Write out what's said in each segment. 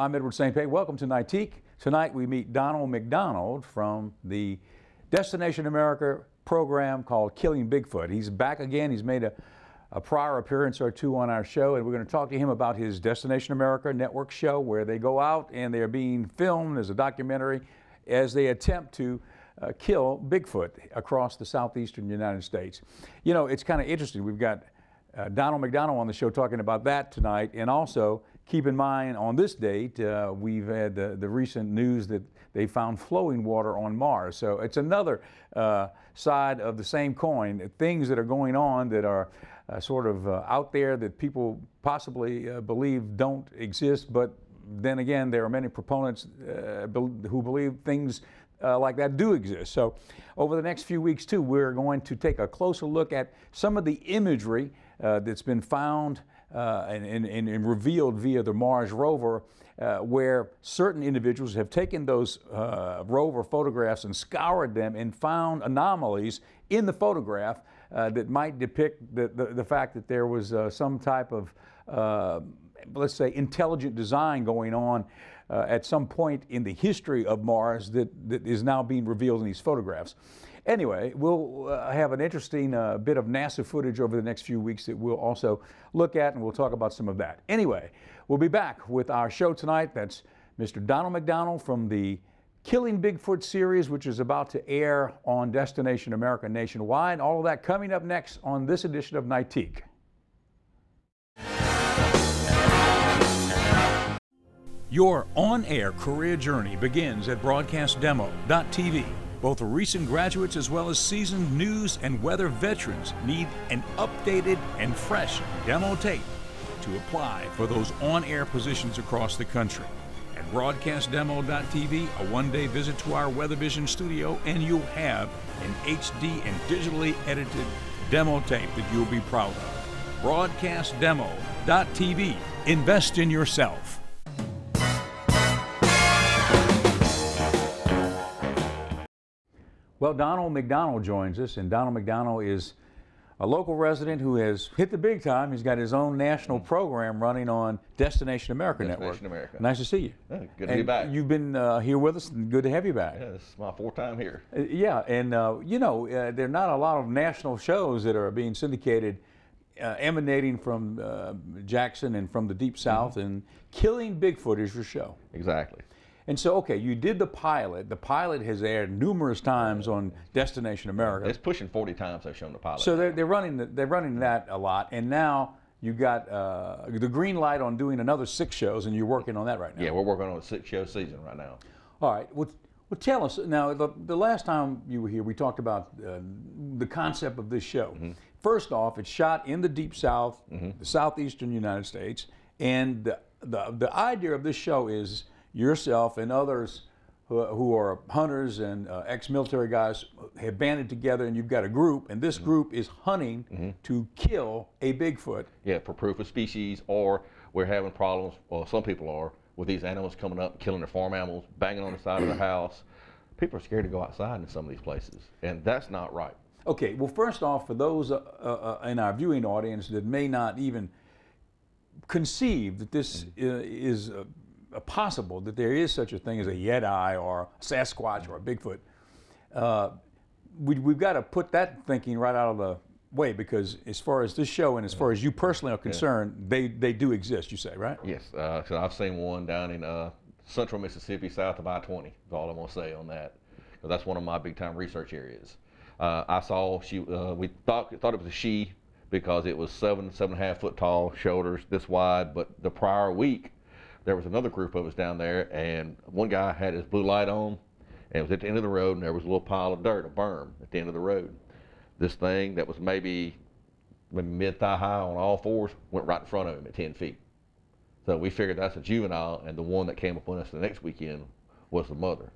I'm Edward St. Pé. Welcome to Nightique. Tonight we meet Donald McDonald from the Destination America program called Killing Bigfoot. He's back again. He's made a prior appearance or two on our show, and we're going to talk to him about his Destination America network show where they go out and they're being filmed as a documentary as they attempt to kill Bigfoot across the southeastern United States. You know, it's kind of interesting. We've got Donald McDonald on the show talking about that tonight, and also keep in mind on this date we've had the recent news that they found flowing water on Mars. So it's another side of the same coin, things that are going on that are sort of out there that people possibly believe don't exist, but then again there are many proponents who believe things like that do exist. So over the next few weeks too, we're going to take a closer look at some of the imagery that's been found and revealed via the Mars rover, where certain individuals have taken those rover photographs and scoured them and found anomalies in the photograph that might depict the fact that there was some type of, let's say, intelligent design going on at some point in the history of Mars that is now being revealed in these photographs. Anyway, we'll have an interesting bit of NASA footage over the next few weeks that we'll also look at, and we'll talk about some of that. Anyway, we'll be back with our show tonight. That's Mr. Donald McDonald from the Killing Bigfoot series, which is about to air on Destination America nationwide. All of that coming up next on this edition of Nightique. Your on-air career journey begins at broadcastdemo.tv. Both recent graduates as well as seasoned news and weather veterans need an updated and fresh demo tape to apply for those on-air positions across the country. At broadcastdemo.tv, a one-day visit to our WeatherVision studio, and you'll have an HD and digitally edited demo tape that you'll be proud of. Broadcastdemo.tv. Invest in yourself. Well, Donald McDonald joins us, and Donald McDonald is a local resident who has hit the big time. He's got his own national program running on Destination America Network. Destination America. Nice to see you. Yeah, good to be back. You've been here with us, and good to have you back. Yeah, this is my fourth time here. Yeah, and you know, there are not a lot of national shows that are being syndicated emanating from Jackson and from the Deep South, and Killing Bigfoot is your show. Exactly. And so, okay, you did the pilot. The pilot has aired numerous times on Destination America. It's pushing 40 times they've shown the pilot. So they're running that a lot, and now you got the green light on doing another 6 shows, and you're working on that right now. Yeah, we're working on a 6-show season right now. All right. Well, tell us now. The last time you were here, we talked about the concept of this show. Mm-hmm. First off, it's shot in the Deep South, the southeastern United States, and the idea of this show is yourself and others who are hunters and ex-military guys have banded together, and you've got a group, and this group is hunting to kill a Bigfoot. Yeah, for proof of species, or we're having problems, or some people are, with these animals coming up, killing their farm animals, banging on the side of the house. People are scared to go outside in some of these places, and that's not right. Okay, well, first off, for those in our viewing audience that may not even conceive that this is possible, that there is such a thing as a Yeti or a Sasquatch or a Bigfoot, we've got to put that thinking right out of the way, because as far as this show and as far as you personally are concerned, they do exist, you say, right? Yes, so I've seen one down in central Mississippi, south of I-20, is all I'm going to say on that, because that's one of my big-time research areas. I saw, we thought it was a she because it was 7.5 foot tall, shoulders this wide, but the prior week, there was another group of us down there, and one guy had his blue light on, and it was at the end of the road, and there was a little pile of dirt, a berm, at the end of the road. This thing that was maybe mid-thigh high on all fours went right in front of him at 10 feet. So we figured that's a juvenile, and the one that came upon us the next weekend was the mother.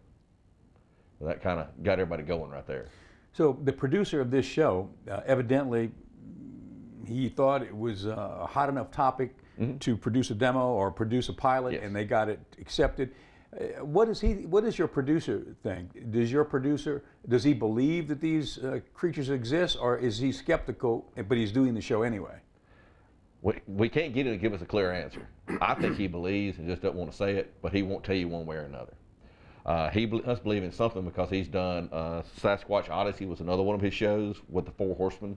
So that kind of got everybody going right there. So the producer of this show, evidently, he thought it was a hot enough topic to produce a demo or produce a pilot, and they got it accepted. What does your producer think? Does he believe that these creatures exist, or is he skeptical, but he's doing the show anyway? We can't get him to give us a clear answer. I think he believes and just doesn't want to say it, but he won't tell you one way or another. He must believe in something because he's done Sasquatch Odyssey was another one of his shows with the Four Horsemen.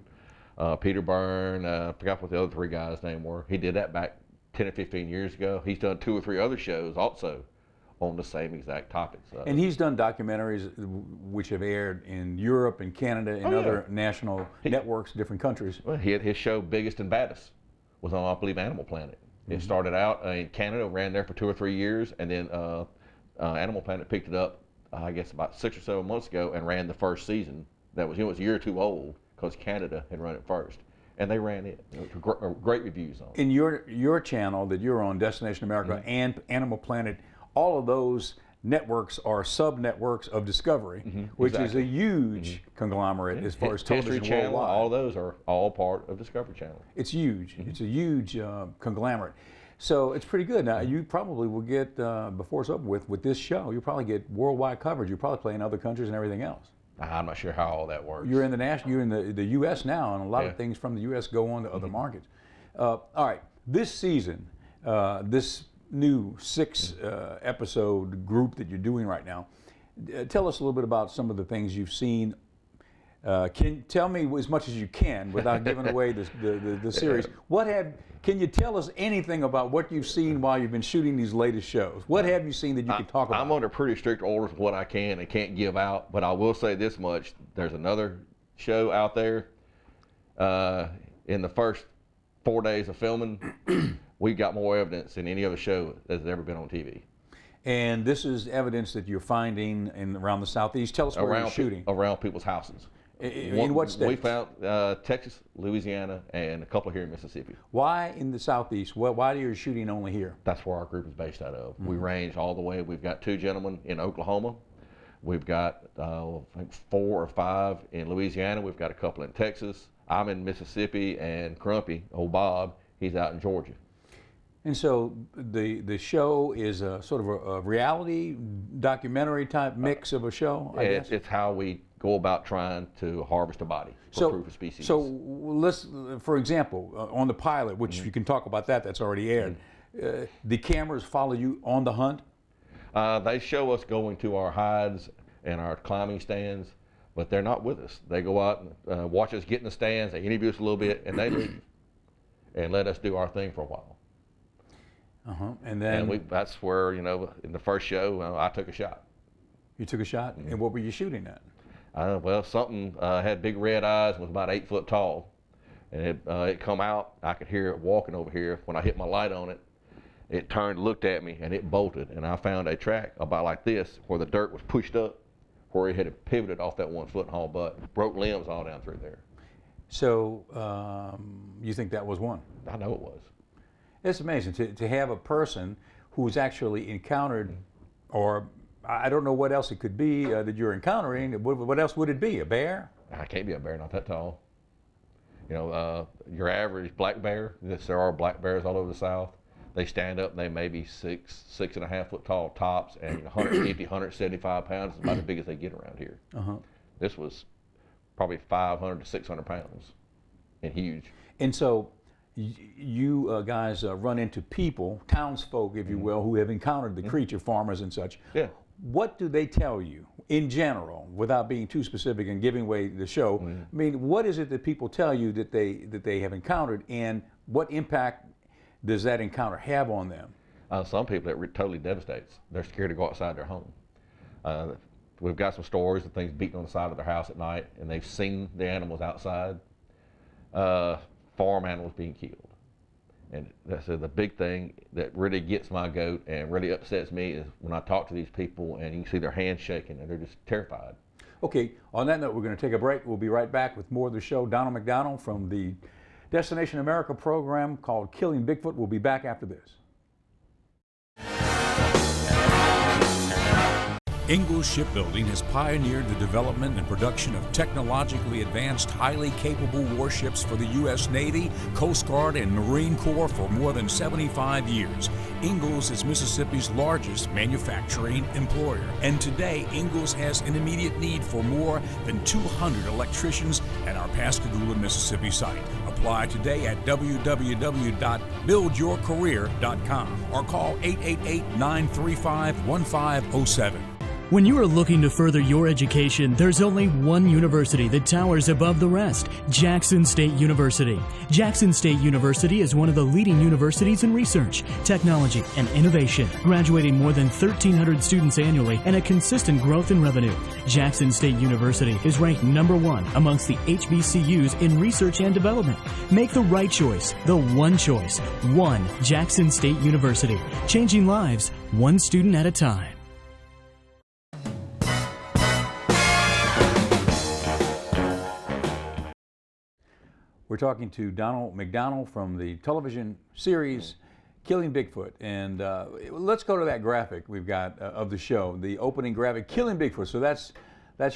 Peter Byrne, I forgot what the other three guys' name were. He did that back 10 or 15 years ago. He's done 2 or 3 other shows also on the same exact topics. And he's done documentaries which have aired in Europe and Canada and other national networks, different countries. Well, his show Biggest and Baddest was on, I believe, Animal Planet. It started out in Canada, ran there for 2 or 3 years, and then Animal Planet picked it up, I guess, about 6 or 7 months ago, and ran the first season. That was, it was a year or 2 old because Canada had run it first, and they ran it. Great reviews on it. In your channel that you're on, Destination America and Animal Planet, all of those networks are sub-networks of Discovery, which is a huge conglomerate as far as television History Channel, worldwide. all of those are all part of Discovery Channel. It's huge. It's a huge conglomerate. So it's pretty good. Now, you probably will get, before it's over with this show, you'll probably get worldwide coverage. You'll probably play in other countries and everything else. I'm not sure how all that works. You're in the U.S. now, and a lot of things from the U.S. go on to other markets. All right, this season, this new 6-episode group that you're doing right now, tell us a little bit about some of the things you've seen. Tell me as much as you can without giving away the series. Can you tell us anything about what you've seen while you've been shooting these latest shows? What have you seen that you can talk about? I'm under pretty strict orders of what I can and can't give out, but I will say this much. There's another show out there. In the first 4 days of filming, we got more evidence than any other show that's ever been on TV. And this is evidence that you're finding around the Southeast. Tell us where you're shooting. Around people's houses. In what states? We found Texas, Louisiana, and a couple here in Mississippi. Why in the Southeast? Why are you shooting only here? That's where our group is based out of. We range all the way. We've got 2 gentlemen in Oklahoma. We've got, I think, 4 or 5 in Louisiana. We've got a couple in Texas. I'm in Mississippi, and Crumpy, old Bob, he's out in Georgia. And so the show is a sort of a reality documentary type mix of a show, I guess? It's how we go about trying to harvest a body for proof of species. So let's, for example, on the pilot, which you can talk about that's already aired, the cameras follow you on the hunt? They show us going to our hides and our climbing stands, but they're not with us. They go out and watch us get in the stands, they interview us a little bit, and they leave and let us do our thing for a while. And then that's where, in the first show, I took a shot. You took a shot? And what were you shooting at? Well, something had big red eyes and was about 8 foot tall. And it come out, I could hear it walking over here. When I hit my light on it, it turned, looked at me, and it bolted. And I found a track about like this where the dirt was pushed up, where it had pivoted off that 1 foot and haul butt, broke limbs all down through there. So you think that was one? I know it was. It's amazing to have a person who's actually encountered, or I don't know what else it could be that you're encountering. What else would it be? A bear? I can't be a bear, not that tall. Your average black bear, there are black bears all over the South. They stand up and they may be 6.5 foot tall tops, and 150, 175 pounds is about as big as they get around here. This was probably 500 to 600 pounds and huge. And so you guys run into people, townsfolk, if you will, who have encountered the creature, farmers and such. Yeah. What do they tell you in general, without being too specific and giving away the show? I mean, what is it that people tell you that they have encountered, and what impact does that encounter have on them? Some people it totally devastates. They're scared to go outside their home. We've got some stories of things beating on the side of their house at night, and they've seen the animals outside. Farm animals being killed. And that's the big thing that really gets my goat and really upsets me is when I talk to these people and you can see their hands shaking and they're just terrified. Okay, on that note, we're going to take a break. We'll be right back with more of the show. Donald McDonald from the Destination America program called Killing Bigfoot. We'll be back after this. Ingalls Shipbuilding has pioneered the development and production of technologically advanced, highly capable warships for the U.S. Navy, Coast Guard, and Marine Corps for more than 75 years. Ingalls is Mississippi's largest manufacturing employer. And today, Ingalls has an immediate need for more than 200 electricians at our Pascagoula, Mississippi site. A Apply today at www.buildyourcareer.com or call 888-935-1507. When you are looking to further your education, there's only one university that towers above the rest, Jackson State University. Jackson State University is one of the leading universities in research, technology, and innovation, graduating more than 1,300 students annually and a consistent growth in revenue. Jackson State University is ranked #1 amongst the HBCUs in research and development. Make the right choice, the one choice, one Jackson State University, changing lives one student at a time. We're talking to Donald McDonald from the television series Killing Bigfoot. And let's go to that graphic we've got of the show, the opening graphic, Killing Bigfoot. So that's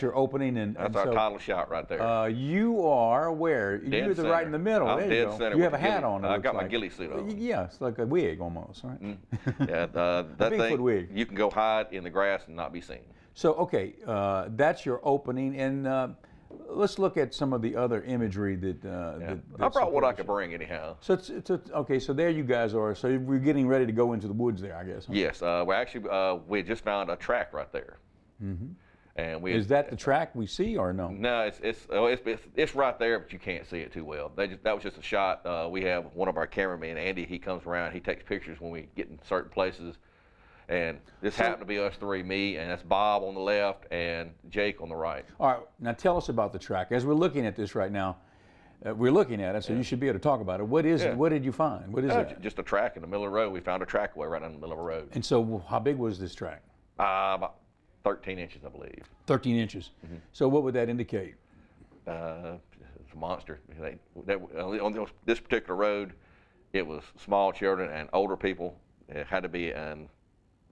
your opening. That's our title shot right there. You are where? You're right in the middle. I'm there dead you go. center. You have a hat on. I got my ghillie suit on. Yeah, it's like a wig almost, right? Yeah, that Bigfoot thing, wig. you can go hide in the grass and not be seen. So, okay, that's your opening. And let's look at some of the other imagery that. I brought what I could bring anyhow. So okay. So there you guys are. So we're getting ready to go into the woods there, I guess. Huh? Yes, we just found a track right there. Mm-hmm. And is that the track we see or no? No, it's right there, but you can't see it too well. That was just a shot. We have one of our cameramen, Andy. He comes around. He takes pictures when we get in certain places. And this happened to be us three, me, and that's Bob on the left and Jake on the right. All right, now tell us about the track. As we're looking at this right now, we're looking at it, so you should be able to talk about it. What is it? What did you find? What is it? Just a track in the middle of the road. We found a trackway right in the middle of the road. And so how big was this track? About 13 inches, I believe. 13 inches. Mm-hmm. So what would that indicate? It's a monster. On this particular road, it was small children and older people. It had to be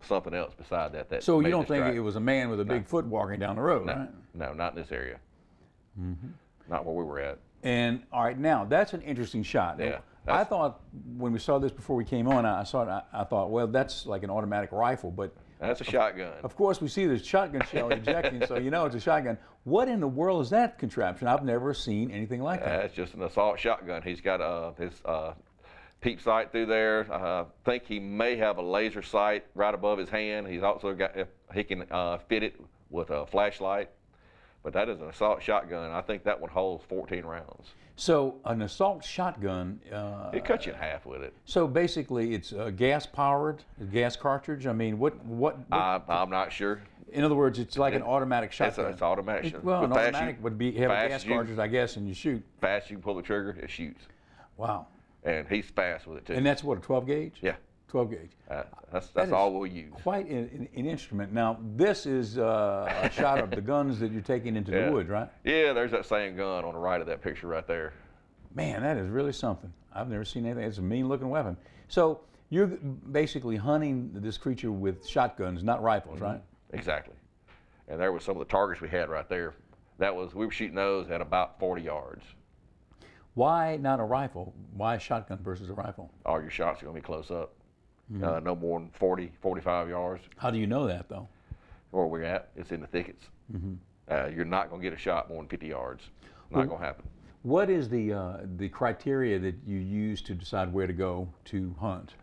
something else beside that. So you don't think it was a man with a big foot walking down the road, right? No, not in this area. Mm-hmm. Not where we were at. And all right, now that's an interesting shot. Yeah. I thought when we saw this before we came on, I thought, well, that's like an automatic rifle, but that's a shotgun. Of course, we see the shotgun shell ejecting, so you know it's a shotgun. What in the world is that contraption? I've never seen anything like that. It's just an assault shotgun. He's got his peep sight through there. I think he may have a laser sight right above his hand. He's also got, he can fit it with a flashlight. But that is an assault shotgun. I think that one holds 14 rounds. So an assault shotgun. It cuts you in half with it. So basically, it's gas powered, a gas cartridge. I mean, what? I'm not sure. In other words, it's like an automatic shotgun. It's automatic. Well, an automatic would be have a gas cartridge, I guess, and you shoot. Fast, you can pull the trigger, it shoots. Wow. And he's fast with it too. And that's what, a 12 gauge? Yeah. 12 gauge. That's all we'll use. Quite an instrument. Now, this is a shot of the guns that you're taking into the woods, right? Yeah, there's that same gun on the right of that picture right there. Man, that is really something. I've never seen anything. It's a mean-looking weapon. So you're basically hunting this creature with shotguns, not rifles, right? Exactly. And there was some of the targets we had right there. We were shooting those at about 40 yards. Why not a rifle? Why a shotgun versus a rifle? All your shots are going to be close up. No more than 40, 45 yards. How do you know that, though? Where we're at, it's in the thickets. You're not going to get a shot more than 50 yards. Not going to happen. What is the criteria that you use to decide where to go to hunt?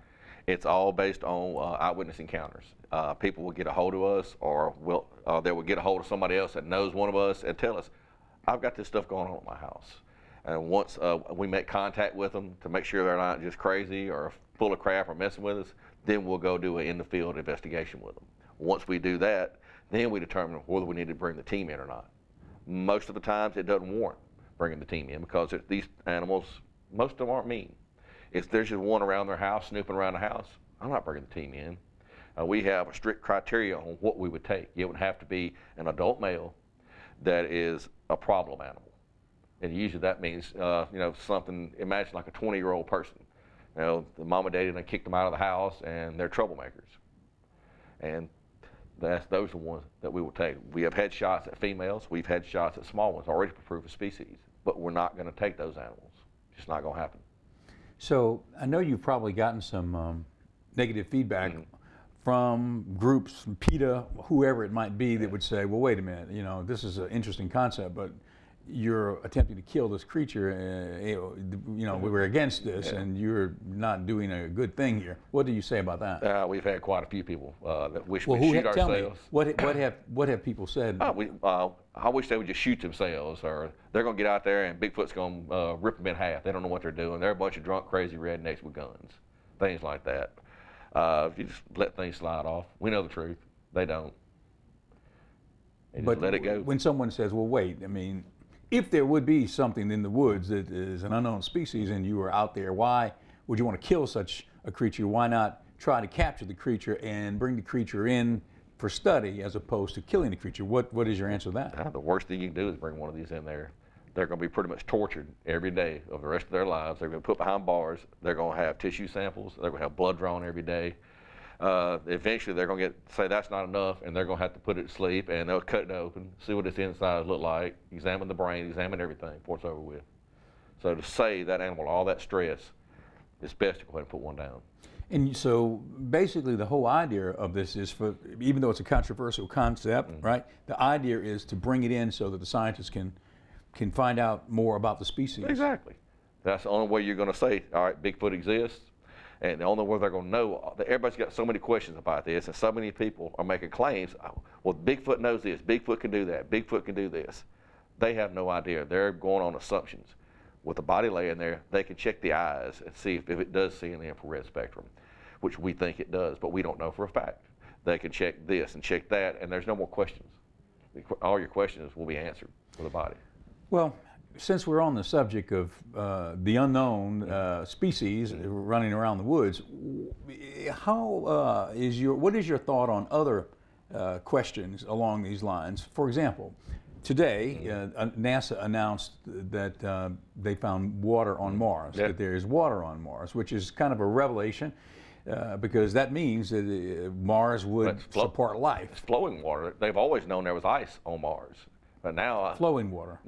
It's all based on eyewitness encounters. People will get a hold of us, or they will get a hold of somebody else that knows one of us and tell us, I've got this stuff going on at my house. And once we make contact with them to make sure they're not just crazy or full of crap or messing with us, then we'll go do an in-the-field investigation with them. Once we do that, then we determine whether we need to bring the team in or not. Most of the times it doesn't warrant bringing the team in because these animals, most of them aren't mean. If there's just one around their house, snooping around the house, I'm not bringing the team in. We have a strict criteria on what we would take. It would have to be an adult male that is a problem animal. And usually that means, something, imagine like a 20-year-old person. The mom and daddy done kicked them out of the house and they're troublemakers. And those are the ones that we will take. We have had shots at females. We've had shots at small ones, already proof of species. But we're not going to take those animals. It's just not going to happen. So I know you've probably gotten some negative feedback from groups, from PETA, whoever it might be, that would say, well, wait a minute, this is an interesting concept, but you're attempting to kill this creature. We were against this, and you're not doing a good thing here. What do you say about that? We've had quite a few people that wish Well, we'd shoot tell me, ourselves. what have people said? I wish they would just shoot themselves, or they're going to get out there and Bigfoot's going to rip them in half. They don't know what they're doing. They're a bunch of drunk, crazy rednecks with guns, things like that. If you just let things slide off, we know the truth. They don't. And But just let it go. when someone says, well, wait, I mean, if there would be something in the woods that is an unknown species and you were out there, why would you want to kill such a creature? Why not try to capture the creature and bring the creature in for study as opposed to killing the creature? What is your answer to that? The worst thing you can do is bring one of these in there. They're going to be pretty much tortured every day of the rest of their lives. They're going to be put behind bars. They're going to have tissue samples. They're going to have blood drawn every day. Eventually they're going to say that's not enough, and they're going to have to put it to sleep, and they'll cut it open, see what its insides look like, examine the brain, examine everything before it's over with. So to save that animal all that stress, it's best to go ahead and put one down. And so basically the whole idea of this is, even though it's a controversial concept, right, the idea is to bring it in so that the scientists can find out more about the species. Exactly. That's the only way you're going to say, all right, Bigfoot exists. And the only way they're going to know, everybody's got so many questions about this, and so many people are making claims. Well, Bigfoot knows this. Bigfoot can do that. Bigfoot can do this. They have no idea. They're going on assumptions. With the body laying there, they can check the eyes and see if it does see in the infrared spectrum, which we think it does, but we don't know for a fact. They can check this and check that, and there's no more questions. All your questions will be answered with the body. Well, since we're on the subject of the unknown species running around the woods, what is your thought on other questions along these lines? For example, today NASA announced that they found water on Mars, that there is water on Mars, which is kind of a revelation because that means that Mars would support life. It's flowing water. They've always known there was ice on Mars. But now, flowing water.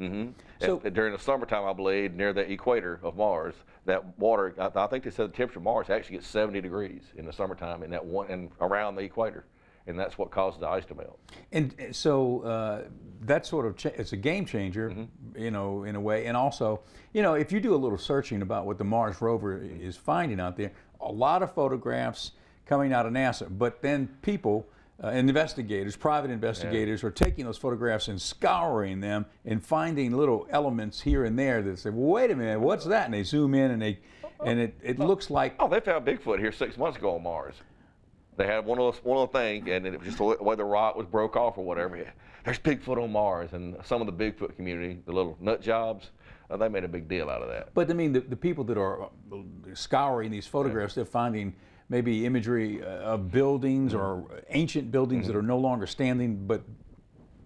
So during the summertime, I believe, near the equator of Mars, that water, I think they said the temperature of Mars actually gets 70 degrees in the summertime in that one and around the equator, and that's what causes the ice to melt. And so that sort of it's a game changer, in a way. And also, if you do a little searching about what the Mars rover is finding out there, a lot of photographs coming out of NASA, but then people. Investigators, private investigators, are taking those photographs and scouring them and finding little elements here and there that say, well, wait a minute, what's that? And they zoom in and it looks like... Oh, they found Bigfoot here 6 months ago on Mars. They had one of those things, and it was just the way the rock was broke off or whatever. There's Bigfoot on Mars, and some of the Bigfoot community, the little nut jobs, they made a big deal out of that. But I mean, the people that are scouring these photographs, they're finding maybe imagery of buildings or ancient buildings that are no longer standing, but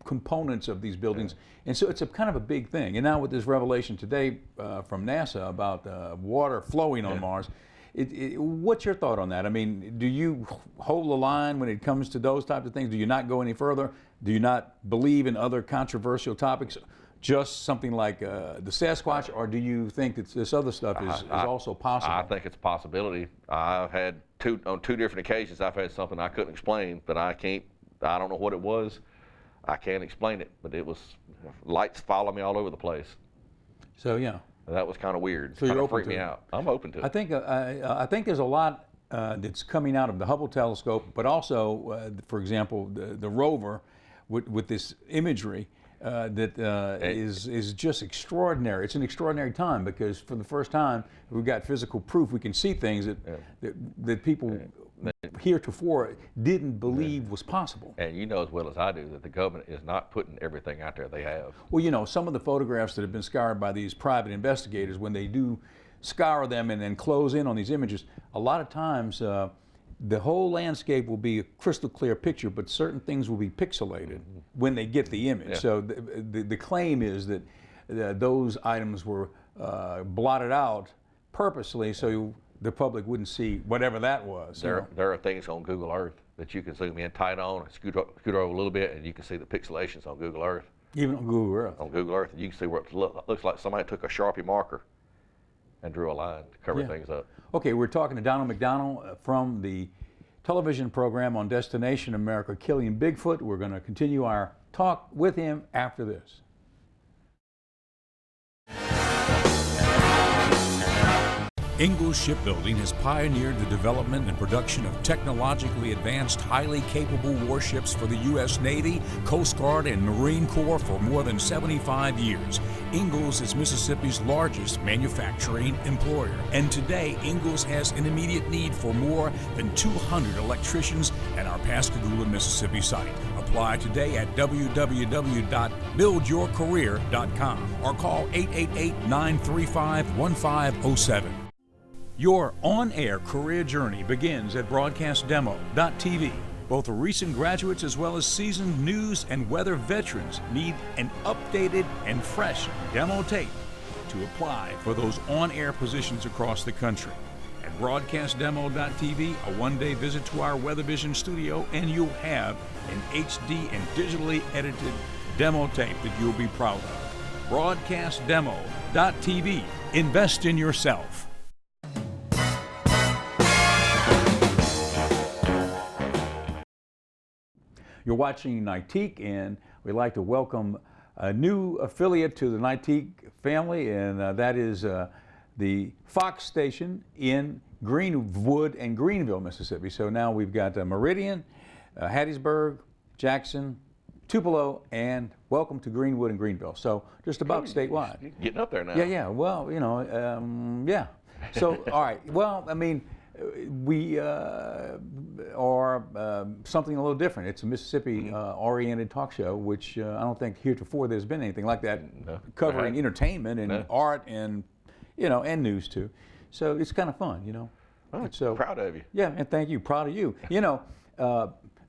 components of these buildings. And so it's a kind of a big thing. And now with this revelation today from NASA about water flowing on Mars, what's your thought on that? I mean, do you hold the line when it comes to those types of things? Do you not go any further? Do you not believe in other controversial topics? Just something like the Sasquatch, or do you think that this other stuff is also possible? I think it's a possibility. I've had on two different occasions, I've had something I couldn't explain, but I don't know what it was. I can't explain it, but it was, lights follow me all over the place. So, yeah. That was kind of weird. So you're open freaked me out. I'm open to it. I think there's a lot that's coming out of the Hubble telescope, but also, for example, the rover with this imagery. Is just extraordinary. It's an extraordinary time because for the first time we've got physical proof. We can see things that people heretofore didn't believe was possible. And you know as well as I do that the government is not putting everything out there they have. Well, some of the photographs that have been scoured by these private investigators, when they do scour them and then close in on these images, a lot of times the whole landscape will be a crystal clear picture, but certain things will be pixelated when they get the image. So the claim is that those items were blotted out purposely so the public wouldn't see whatever that was. There are things on Google Earth that you can zoom in tight on, scoot over a little bit, and you can see the pixelations on Google Earth. Even on Google Earth? On Google Earth, and you can see where it looks like somebody took a Sharpie marker and drew a line to cover things up. Okay, we're talking to Donald McDonald from the television program on Destination America, Killing Bigfoot. We're going to continue our talk with him after this. Ingalls Shipbuilding has pioneered the development and production of technologically advanced, highly capable warships for the U.S. Navy, Coast Guard, and Marine Corps for more than 75 years. Ingalls is Mississippi's largest manufacturing employer, and today Ingalls has an immediate need for more than 200 electricians at our Pascagoula, Mississippi site. Apply today at www.buildyourcareer.com or call 888-935-1507. Your on-air career journey begins at broadcastdemo.tv. Both recent graduates as well as seasoned news and weather veterans need an updated and fresh demo tape to apply for those on-air positions across the country. At broadcastdemo.tv, a one-day visit to our WeatherVision studio, and you'll have an HD and digitally edited demo tape that you'll be proud of. Broadcastdemo.tv. Invest in yourself. You're watching Nightique, and we'd like to welcome a new affiliate to the Nightique family, and that is the Fox station in Greenwood and Greenville, Mississippi. So now we've got Meridian, Hattiesburg, Jackson, Tupelo, and welcome to Greenwood and Greenville. So just about statewide. Getting up there now. Yeah. Well, you know, yeah. So all right. Well, I mean, we are something a little different. It's a Mississippi-oriented talk show, which I don't think heretofore there's been anything like that, covering entertainment and art and, you know, and news too. So it's kind of fun, you know. Oh, so proud of you. Yeah, and thank you. Proud of you. You know,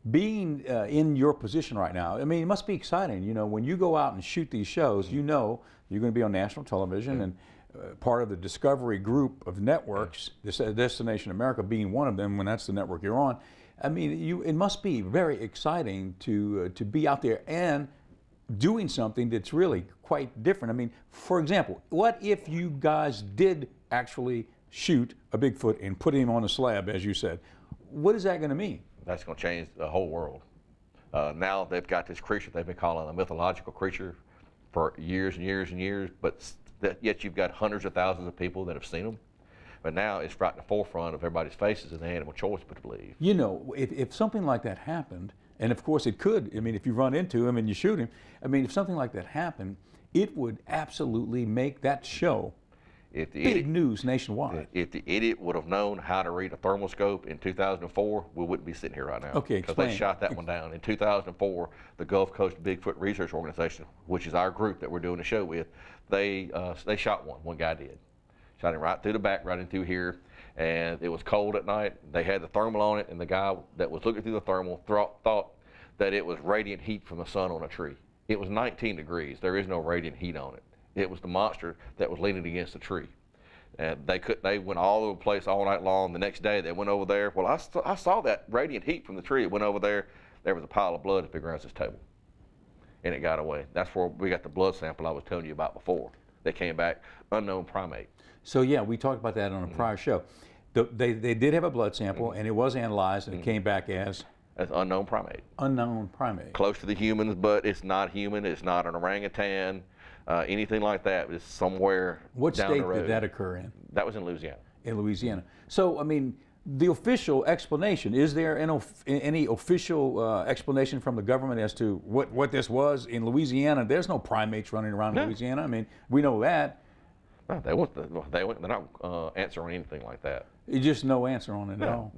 being in your position right now, I mean, it must be exciting. You know, when you go out and shoot these shows, you know you're going to be on national television and part of the Discovery group of networks, Destination America being one of them, when that's the network you're on. I mean, it must be very exciting to be out there and doing something that's really quite different. I mean, for example, what if you guys did actually shoot a Bigfoot and put him on a slab, as you said? What is that going to mean? That's going to change the whole world. Now they've got this creature they've been calling a mythological creature for years and years and years, but yet you've got hundreds of thousands of people that have seen them. But now it's right in the forefront of everybody's faces as an animal choice, but to believe. You know, if something like that happened, and of course it could, I mean, if you run into him and you shoot him, I mean, if something like that happened, it would absolutely make that show big news nationwide. If the idiot would have known how to read a thermoscope in 2004, we wouldn't be sitting here right now. Okay, because they shot that one down. In 2004, the Gulf Coast Bigfoot Research Organization, which is our group that we're doing the show with, they shot one guy did. Shot him right through the back, right into here, and it was cold at night. They had the thermal on it, and the guy that was looking through the thermal thought that it was radiant heat from the sun on a tree. It was 19 degrees. There is no radiant heat on it. It was the monster that was leaning against the tree. And they went all over the place all night long. The next day they went over there. Well, I saw that radiant heat from the tree. It went over there. There was a pile of blood at Big Rounce's table. And it got away. That's where we got the blood sample I was telling you about before. They came back, unknown primate. So yeah, we talked about that on a prior show. They did have a blood sample, and it was analyzed, and it came back as unknown primate. Unknown primate. Close to the humans, but it's not human. It's not an orangutan, anything like that. It's somewhere What down state the road. did that occur in? That was in Louisiana. In Louisiana. So, I mean, the official explanation, is there any official explanation from the government as to what this was in Louisiana? There's no primates running around in Louisiana. I mean, we know that. No, they're not answering anything like that. Just no answer on it at all.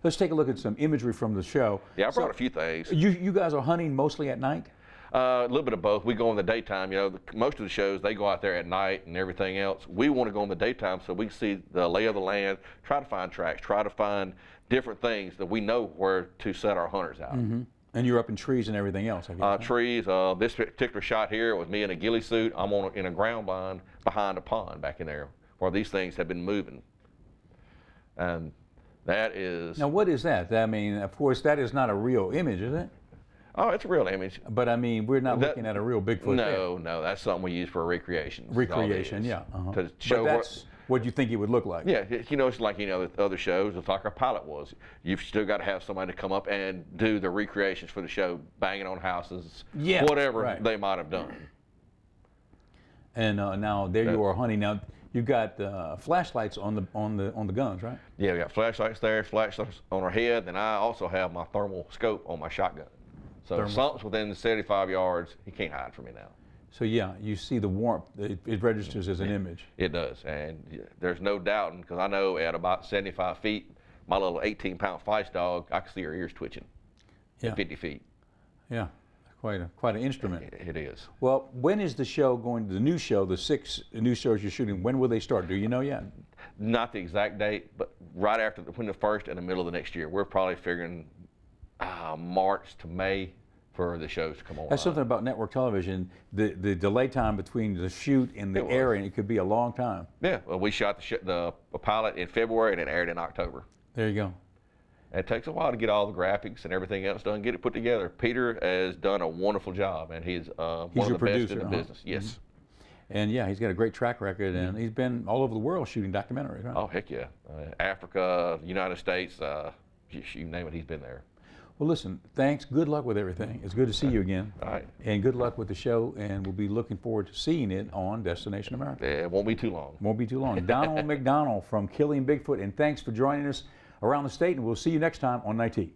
Let's take a look at some imagery from the show. Yeah, I brought a few things. You guys are hunting mostly at night? A little bit of both. We go in the daytime. You know, most of the shows, they go out there at night and everything else. We want to go in the daytime so we can see the lay of the land, try to find tracks, try to find different things that we know where to set our hunters out. Mm-hmm. And you're up in trees and everything else, I guess. Trees. This particular shot here was me in a ghillie suit. I'm in a ground blind behind a pond back in there where these things have been moving. And that is... Now, what is that? I mean, of course, that is not a real image, is it? Oh, it's a real image. But, I mean, we're not looking at a real Bigfoot there. No, that's something we use for recreation. Recreation, yeah. To show but that's what you think it would look like. Yeah, you know, it's like, you know, the other shows, it's like our pilot was. You've still got to have somebody to come up and do the recreations for the show, banging on houses, whatever they might have done. And now there you are hunting. Now, You've got flashlights on the guns, right? Yeah, we got flashlights there, flashlights on our head, and I also have my thermal scope on my shotgun. So if something's within 75 yards, he can't hide from me now. So yeah, you see the warmth. It registers as an image. It does, and there's no doubting, because I know at about 75 feet, my little 18-pound Feist dog, I can see her ears twitching at 50 feet. Yeah, quite an instrument. It is. Well, when is the show going? The new show, the 6 new shows you're shooting. When will they start? Do you know yet? Not the exact date, but right after between the first and the middle of the next year. We're probably figuring March to May for the shows to come on. That's something about network television. The delay time between the shoot and the airing, it could be a long time. Yeah, well, we shot the pilot in February and it aired in October. There you go. It takes a while to get all the graphics and everything else done, get it put together. Peter has done a wonderful job, and he's one of the best in the business. Yes. Mm-hmm. And yeah, he's got a great track record, and he's been all over the world shooting documentaries, right? Oh, heck yeah. Africa, United States, you name it, he's been there. Well, listen, thanks. Good luck with everything. It's good to see you again. All right. And good luck with the show, and we'll be looking forward to seeing it on Destination America. It won't be too long. Won't be too long. Donald McDonald from Killing Bigfoot, and thanks for joining us around the state, and we'll see you next time on Nightique.